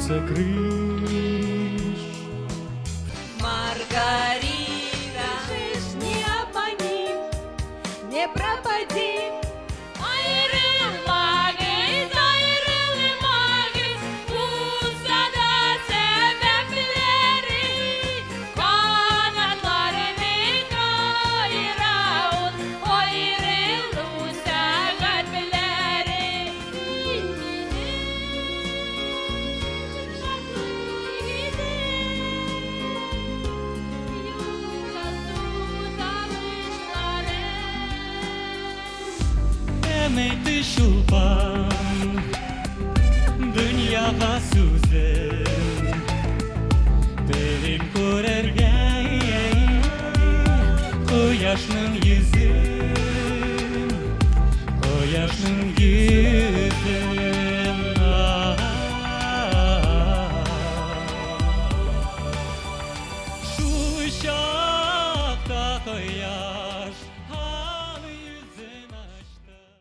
să крыш. Маргарита, не обмани, не пропади. Ой, рыл магис, uzada sebepleri, kanatlarını kayıran, ayrılırsa kalpleri. Emekti şulpan Dünyaya süzen Derin körergen Koyaşның yüzün Koyaşның yüzün